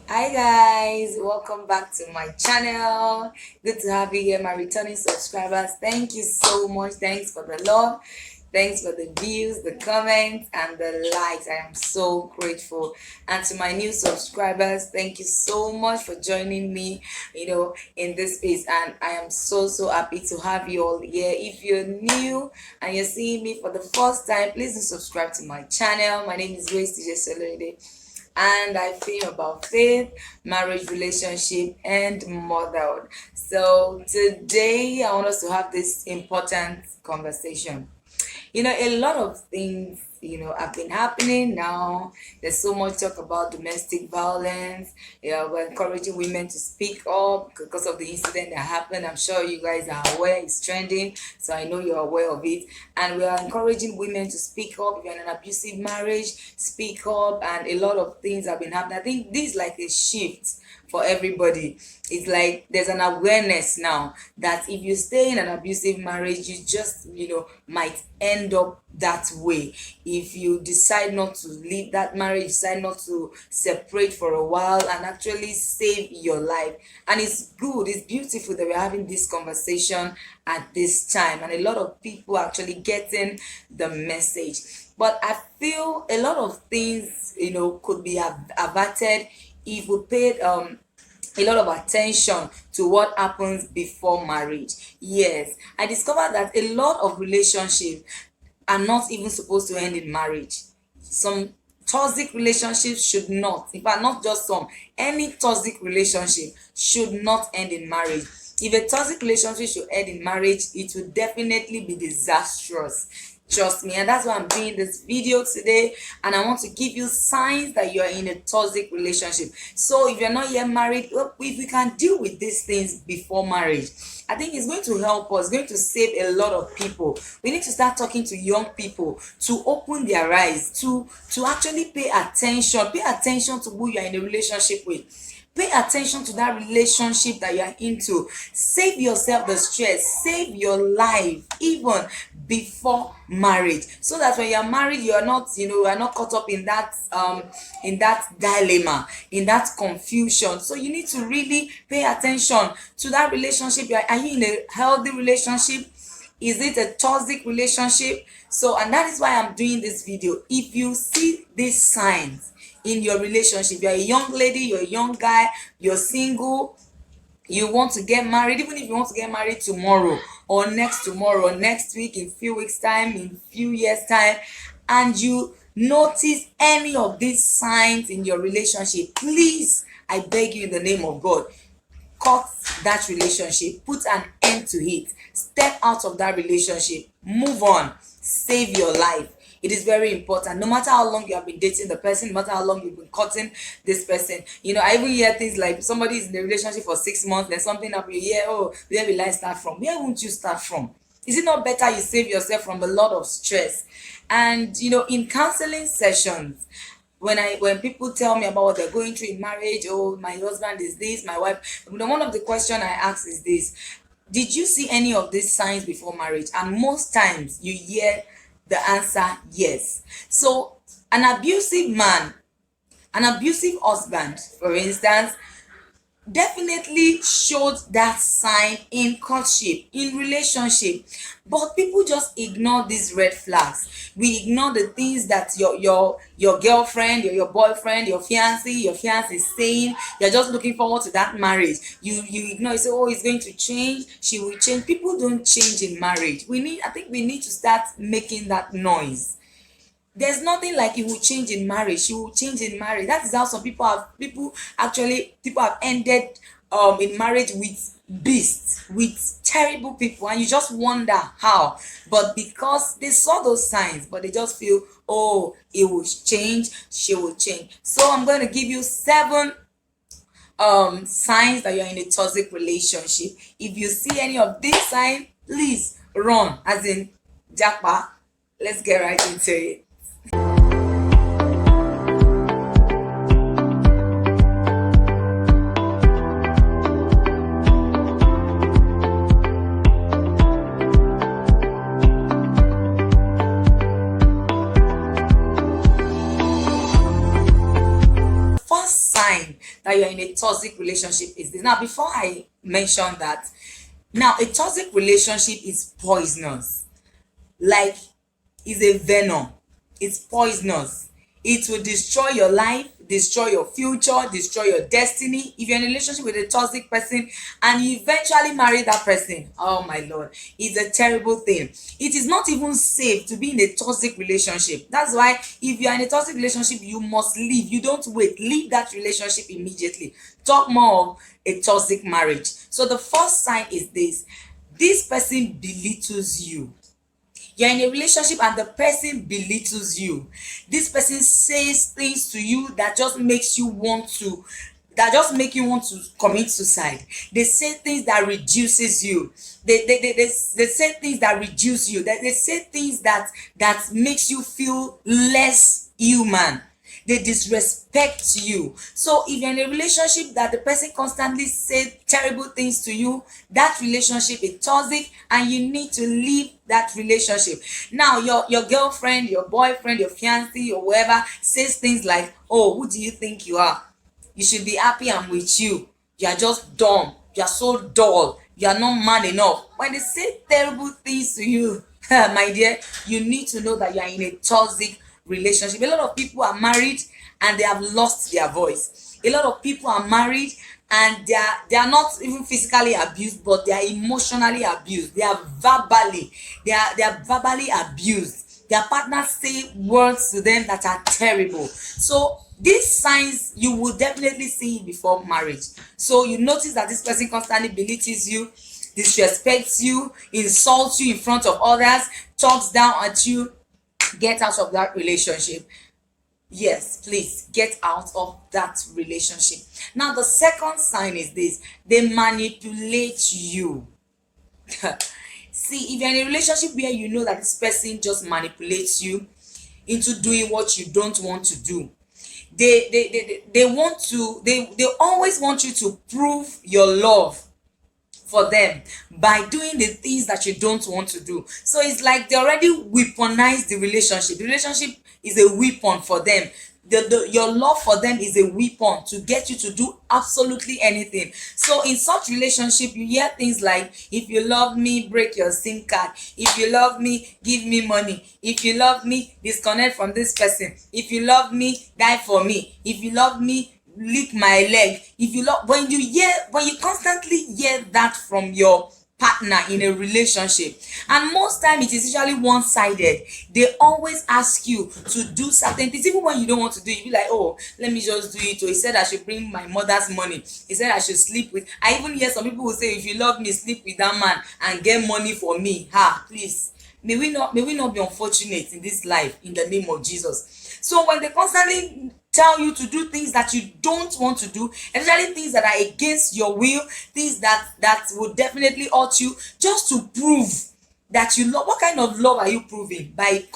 Hi guys, welcome back to my channel. Good to have you here, my returning subscribers. Thank you so much. Thanks for the love, thanks for the views, the comments, and the likes. I am so grateful. And to my new subscribers, thank you so much for joining me, in this space. And I am so happy to have you all here. If you're new and you're seeing me for the first time, please do subscribe to my channel. My name is Tijesu-Oloyede, and I feel about faith, marriage, relationship, and motherhood. So today I want us to have this important conversation. A lot of things, have been happening now. There's so much talk about domestic violence. We're encouraging women to speak up because of the incident that happened. I'm sure you guys are aware it's trending, so I know you're aware of it. And we are encouraging women to speak up. If you're in an abusive marriage, speak up. And a lot of things have been happening. I think this is like a shift for everybody. It's like there's an awareness now that if you stay in an abusive marriage, you just might end up that way. If you decide not to leave that marriage, decide not to separate for a while and actually save your life. And it's good, it's beautiful that we're having this conversation at this time, and a lot of people actually getting the message. But I feel a lot of things could be averted if we paid a lot of attention to what happens before marriage. Yes, I discovered that a lot of relationships are not even supposed to end in marriage. Some toxic relationships should not, in fact, not just some, any toxic relationship should not end in marriage. If a toxic relationship should end in marriage, it will definitely be disastrous. Trust me. And that's why I'm doing this video today, and I want to give you signs that you're in a toxic relationship. So if you're not yet married, if we can deal with these things before marriage, I think it's going to help us, going to save a lot of people. We need to start talking to young people to open their eyes, to actually pay attention to who you're in a relationship with. Pay attention to that relationship that you're into. Save yourself the stress. Save your life even before marriage, so that when you're married, you're not caught up in that dilemma, in that confusion. So you need to really pay attention to that relationship. Are you in a healthy relationship? Is it a toxic relationship? So, and that is why I'm doing this video. If you see these signs in your relationship, you're a young lady, you're a young guy, you're single, you want to get married, even if you want to get married tomorrow or next week, in few weeks time, in few years time, and you notice any of these signs in your relationship, please, I beg you in the name of God, cut that relationship, put an end to it, step out of that relationship, move on, save your life. It is very important. No matter how long you have been dating the person, no matter how long you've been courting this person. I even hear things like somebody is in a relationship for 6 months, then something happens. Yeah, oh, where will I start from? Where won't you start from? Is it not better you save yourself from a lot of stress? And in counseling sessions, when people tell me about what they're going through in marriage, oh, my husband is this, my wife, one of the questions I ask is this: did you see any of these signs before marriage? And most times you hear the answer yes. So an abusive man, an abusive husband, for instance, definitely showed that sign in courtship, in relationship, but people just ignore these red flags. We ignore the things that your girlfriend, your boyfriend, your fiancé is saying. You're just looking forward to that marriage. You ignore. You say, oh, it's going to change, she will change. People don't change in marriage. I think we need to start making that noise. There's nothing like it will change in marriage. She will change in marriage. That is how some people have ended in marriage with beasts, with terrible people, and you just wonder how. But because they saw those signs, but they just feel, oh, it will change, she will change. So I'm going to give you 7 signs that you're in a toxic relationship. If you see any of these signs, please run, as in Japa. Let's get right into it. sign that you're in a toxic relationship is this. Now, before I mention that, now a toxic relationship is poisonous. Like, is a venom. It's poisonous. It will destroy your life, destroy your future, destroy your destiny. If you're in a relationship with a toxic person and you eventually marry that person, oh my Lord, it's a terrible thing. It is not even safe to be in a toxic relationship. That's why if you are in a toxic relationship, you must leave. You don't wait. Leave that relationship immediately. Talk more of a toxic marriage. So the first sign is this. This person belittles you. You're in a relationship and the person belittles you. This person says things to you that just makes you want to, that just make you want to commit suicide. They say things that reduces you. They say things that reduce you. They say things that makes you feel less human. They disrespect you. So if you're in a relationship that the person constantly says terrible things to you, that relationship is toxic and you need to leave that relationship. Now your girlfriend, your boyfriend, your fiancé or whoever says things like, oh, who do you think you are? You should be happy I'm with you. You are just dumb. You are so dull. You are not man enough. When they say terrible things to you, my dear, you need to know that you are in a toxic relationship. A lot of people are married and they have lost their voice. A lot of people are married and they are not even physically abused, but they are emotionally abused. They are verbally abused. Their partners say words to them that are terrible. So these signs you will definitely see before marriage. So you notice that this person constantly belittles you, disrespects you, insults you in front of others, talks down at you. Get out of that relationship. Yes, please get out of that relationship. Now the second sign is this. They manipulate you. See, if you're in a relationship where you know that this person just manipulates you into doing what you don't want to do, they always want you to prove your love for them by doing the things that you don't want to do. So it's like they already weaponize the relationship. The relationship is a weapon for them. Your love for them is a weapon to get you to do absolutely anything. So in such relationship, you hear things like, if you love me, break your SIM card. If you love me, give me money. If you love me, disconnect from this person. If you love me, die for me. If you love me, lick my leg. If you love, when you constantly hear that from your partner in a relationship, and most time it is usually one-sided, they always ask you to do certain things even when you don't want to do it. You be like, oh, let me just do it. Or he said I should bring my mother's money. He said I should sleep with, I even hear some people who say, if you love me, sleep with that man and get money for me. Please, may we not be unfortunate in this life, in the name of Jesus. So when they constantly tell you to do things that you don't want to do, especially things that are against your will, things that will definitely hurt you, just to prove that you love. What kind of love are you proving? By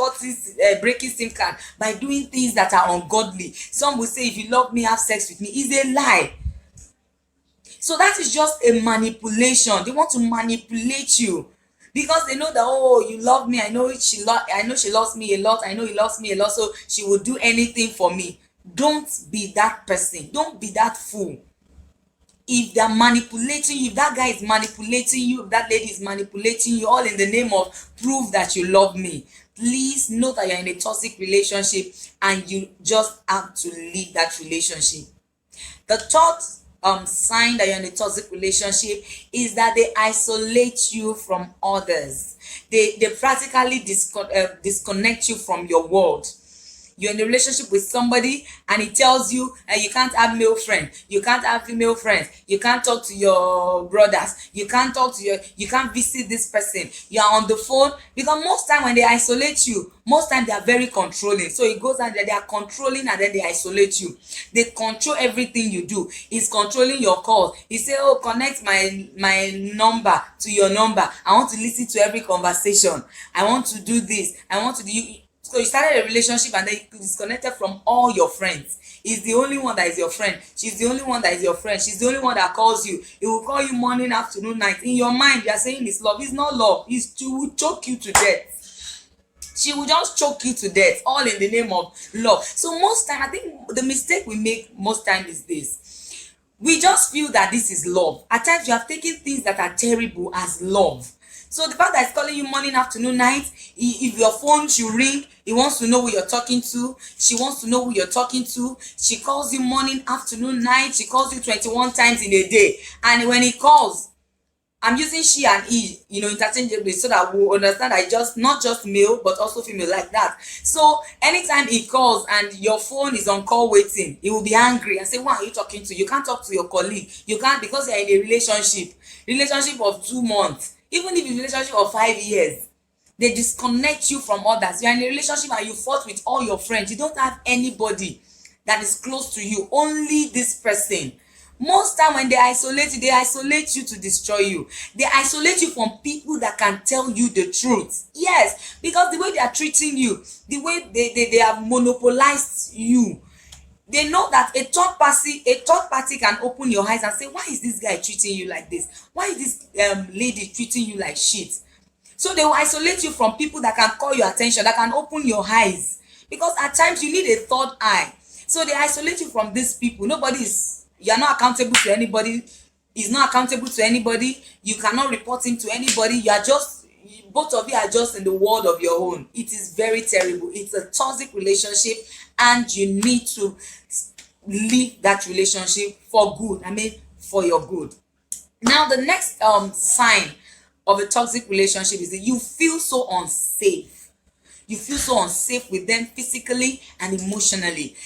breaking SIM card, by doing things that are ungodly. Some will say, if you love me, have sex with me. Is a lie. So that is just a manipulation. They want to manipulate you because they know that, oh, you love me. I know she loves me a lot. I know he loves me a lot, so she will do anything for me. Don't be that person. Don't be that fool. If they're manipulating you, if that guy is manipulating you, if that lady is manipulating you, all in the name of prove that you love me, please know that you're in a toxic relationship and you just have to leave that relationship. The third sign that you're in a toxic relationship is that they isolate you from others. They practically disconnect you from your world. You're in a relationship with somebody and he tells you you can't have male friends, you can't have female friends, you can't talk to your brothers, you can't visit this person, you're on the phone. Because most time when they isolate you, most time they are very controlling. So it goes on that they are controlling and then they isolate you. They control everything you do. He's controlling your calls. He say, oh, connect my number to your number. I want to listen to every conversation. I want to do this. I want to do you. So you started a relationship and then you disconnected from all your friends. He's the only one that is your friend. She's the only one that is your friend. She's the only one that calls you. He will call you morning, afternoon, night. In your mind, you are saying it's love. It's not love. It will choke you to death. She will just choke you to death, all in the name of love. So most time, I think the mistake we make most time is this: we just feel that this is love. At times you have taken things that are terrible as love. So the fact that it's calling you morning, afternoon, night, if your phone should ring, he wants to know who you're talking to. She wants to know who you're talking to. She calls you morning, afternoon, night. She calls you 21 times in a day. And when he calls, I'm using she and he, interchangeably, so that we'll understand that it's just not just male but also female, like that. So anytime he calls and your phone is on call waiting, he will be angry and say, "Who are you talking to? You can't talk to your colleague. You can't, because you're in a relationship of 2 months, even if it's a relationship of 5 years." They disconnect you from others. You're in a relationship and you fought with all your friends. You don't have anybody that is close to you, only this person. Most time when they isolate you to destroy you. They isolate you from people that can tell you the truth. Yes, because the way they are treating you, the way they have monopolized you, they know that a third party can open your eyes and say, "Why is this guy treating you like this? Why is this lady treating you like shit?" So they will isolate you from people that can call your attention, that can open your eyes, because at times you need a third eye. So they isolate you from these people. You're not accountable to anybody. He's not accountable to anybody. You cannot report him to anybody. Both of you are just in the world of your own. It is very terrible. It's a toxic relationship, and you need to leave that relationship for good. For your good. Now, the next sign of a toxic relationship is that you feel so unsafe. You feel so unsafe with them physically and emotionally.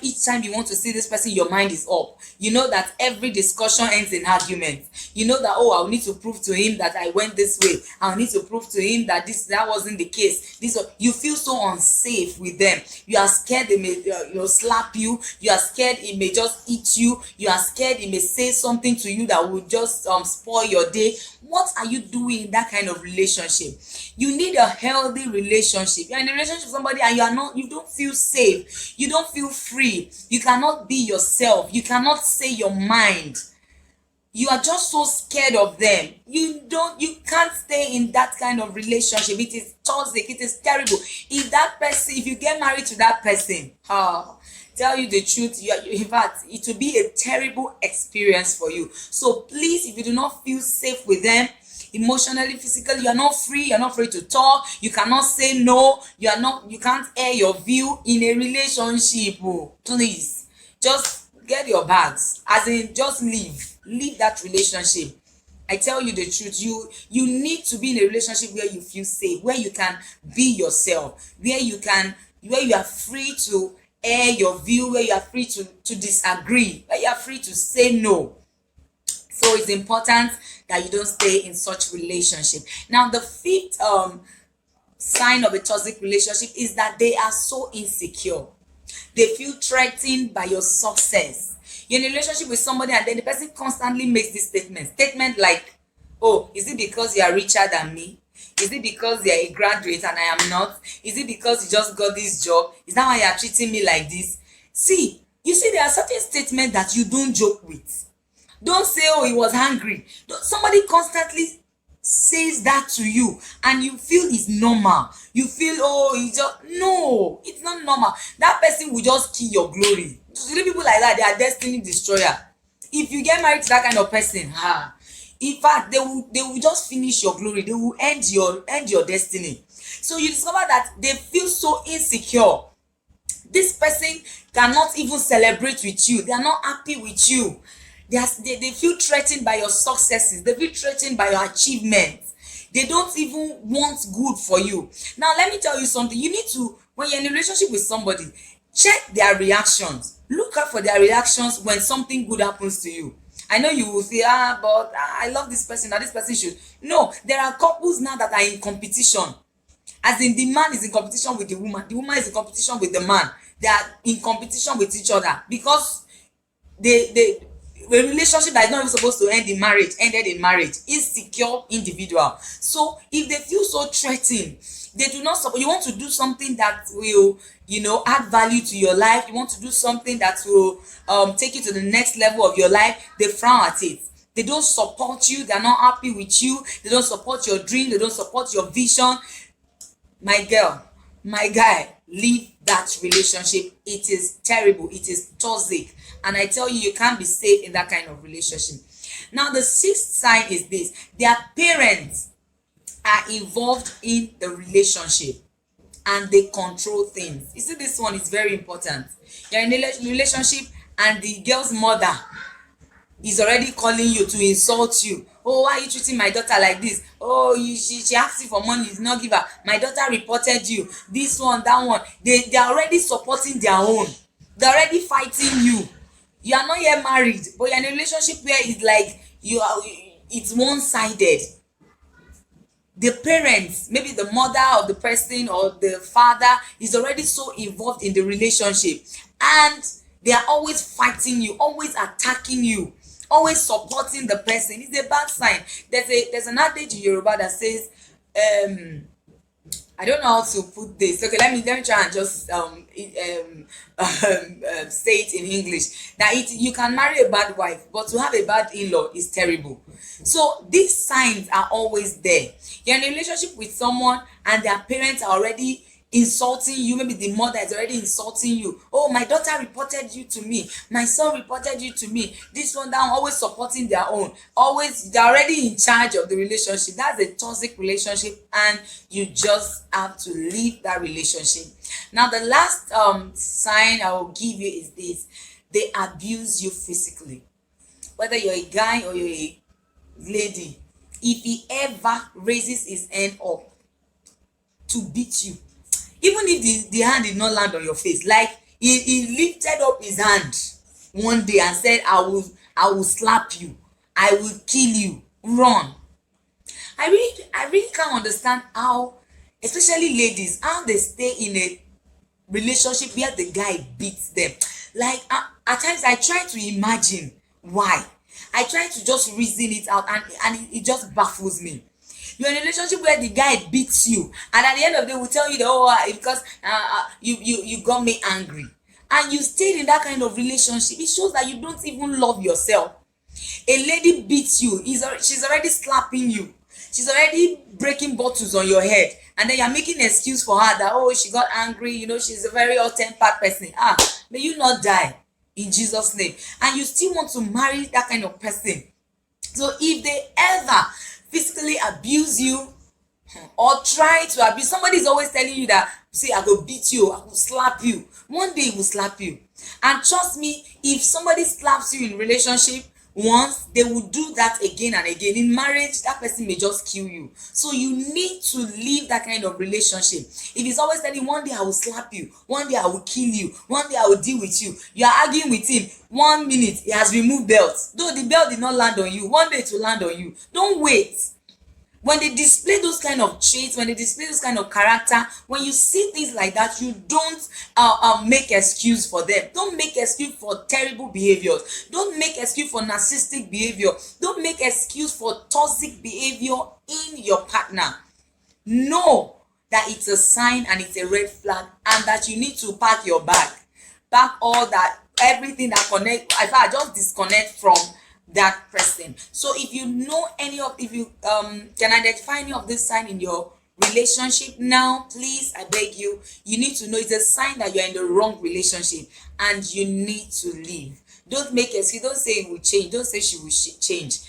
Each time you want to see this person, your mind is up. You know that every discussion ends in argument. You know that, I'll need to prove to him that I went this way. I'll need to prove to him that that wasn't the case. You feel so unsafe with them. You are scared they may slap you. You are scared he may just eat you. You are scared he may say something to you that will just spoil your day. What are you doing in that kind of relationship? You need a healthy relationship. You're in a relationship with somebody and you don't feel safe. You don't feel free. You cannot be yourself. You cannot say your mind. You are just so scared of them. You can't stay in that kind of relationship. It is toxic. It is terrible. If you get married to that person, tell you the truth, in fact, it will be a terrible experience for you. So please, if you do not feel safe with them, emotionally, physically, you're not free to talk, you cannot say no, you can't air your view in a relationship. Please just get your bags, as in just leave that relationship. I tell you the truth, you need to be in a relationship where you feel safe, where you can be yourself, where you are free to air your view, where you are free to disagree, where you are free to say no. So it's important that you don't stay in such relationship. Now, the fifth sign of a toxic relationship is that they are so insecure. They feel threatened by your success. You're in a relationship with somebody and then the person constantly makes this statement like, "Oh, is it because you are richer than me? Is it because you are a graduate and I am not? Is it because you just got this job? Is that why you are treating me like this?" You see, there are certain statements that you don't joke with. Don't say, "Oh, he was hungry." Somebody constantly says that to you and you feel it's normal. You feel, no, it's not normal. That person will just kill your glory. People like that, they are destiny destroyer. If you get married to that kind of person, in fact, they will just finish your glory. They will end your destiny. So you discover that they feel so insecure. This person cannot even celebrate with you. They are not happy with you. They feel threatened by your successes. They feel threatened by your achievements. They don't even want good for you. Now, let me tell you something. You need to, when you're in a relationship with somebody, check their reactions. Look out for their reactions when something good happens to you. I know you will say, but I love this person. Now this person should. No, there are couples now that are in competition. As in, the man is in competition with the woman is in competition with the man. They are in competition with each other because the relationship that is not even supposed to end in marriage ended in marriage. Insecure individual. So if they feel so threatened, they do not support. You want to do something that will add value to your life. You want to do something that will take you to the next level of your life. They frown at it. They don't support you. They're not happy with you. They don't support your dream. They don't support your vision. My girl, my guy, leave that relationship. It is terrible, it is toxic, and I tell you, you can't be safe in that kind of relationship. Now the sixth sign is this: their parents are involved in the relationship and they control things. You see, this one is very important. You're in a relationship and the girl's mother is already calling you to insult you. Oh, why are you treating my daughter like this? Oh, she asked you for money, you did not give her. My daughter reported you. This one, that one. They are already supporting their own. They're already fighting you. You are not yet married, but you're in a relationship where it's like it's one-sided. The parents, maybe the mother of the person or the father, is already so involved in the relationship, and they are always fighting you, always attacking you, always supporting the person. It's a bad sign. There's an adage in Yoruba that says, I don't know how to put this. Okay, let me try and just say it in English. That you can marry a bad wife, but to have a bad in-law is terrible. So these signs are always there. You're in a relationship with someone and their parents are already insulting you. Maybe the mother is already insulting you. Oh, my daughter reported you to me, my son reported you to me, this one, that one, always supporting their own. Always, they're already in charge of the relationship. That's a toxic relationship, and you just have to leave that relationship. Now the last sign I will give you is this: they abuse you physically. Whether you're a guy or you're a lady, if he ever raises his hand up to beat you, even if the hand did not land on your face, like he lifted up his hand one day and said, I will slap you, I will kill you, run. I really can't understand how, especially ladies, how they stay in a relationship where the guy beats them. Like at times I try to imagine why. I try to just reason it out, and it just baffles me. You're in a relationship where the guy beats you, and at the end of the day will tell you that, oh, because you got me angry, and you stayed in that kind of relationship. It shows that you don't even love yourself. A lady beats you, she's already slapping you, she's already breaking bottles on your head, and then you're making an excuse for her that, oh, she got angry, she's a very hot-tempered person. May you not die in Jesus' name. And you still want to marry that kind of person. So if they ever physically abuse you or try to abuse, somebody is always telling you that, see, I will beat you, I will slap you. One day he will slap you. And trust me, if somebody slaps you in relationship once, they will do that again and again. In marriage, that person may just kill you. So you need to leave that kind of relationship. If he's always telling, one day I will slap you, one day I will kill you, one day I will deal with you, you are arguing with him, 1 minute he has removed belt, though the belt did not land on you, one day it will land on you. Don't wait. When they display those kind of traits, when they display those kind of character, when you see things like that, you don't make excuse for them. Don't make excuse for terrible behaviors. Don't make excuse for narcissistic behavior. Don't make excuse for toxic behavior in your partner. Know that it's a sign and it's a red flag, and that you need to pack your bag. Pack all that, everything that connect. In fact, just disconnect from that person. So if you know if you can identify any of this sign in your relationship now, please, I beg you, you need to know it's a sign that you're in the wrong relationship and you need to leave. Don't make excuse. Don't say it will change. Don't say she will change.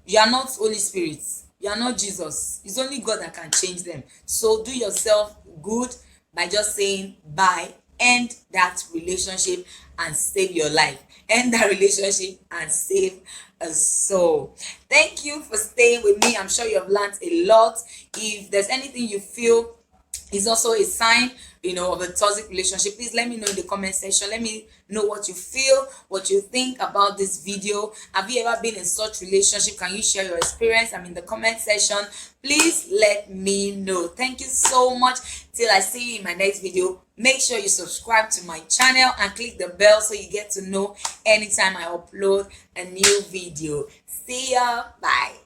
You are not Holy Spirit. You are not Jesus. It's only God that can change them. So do yourself good by just saying bye. End that relationship and save your life. End that relationship and save a soul. Thank you for staying with me. I'm sure you have learned a lot. If there's anything you feel is also a sign, of a toxic relationship, please let me know in the comment section. Let me know what you feel, what you think about this video. Have you ever been in such relationship? Can you share your experience? I'm in the comment section. Please let me know. Thank you so much. Till I see you in my next video, make sure you subscribe to my channel and click the bell so you get to know anytime I upload a new video. See ya. Bye.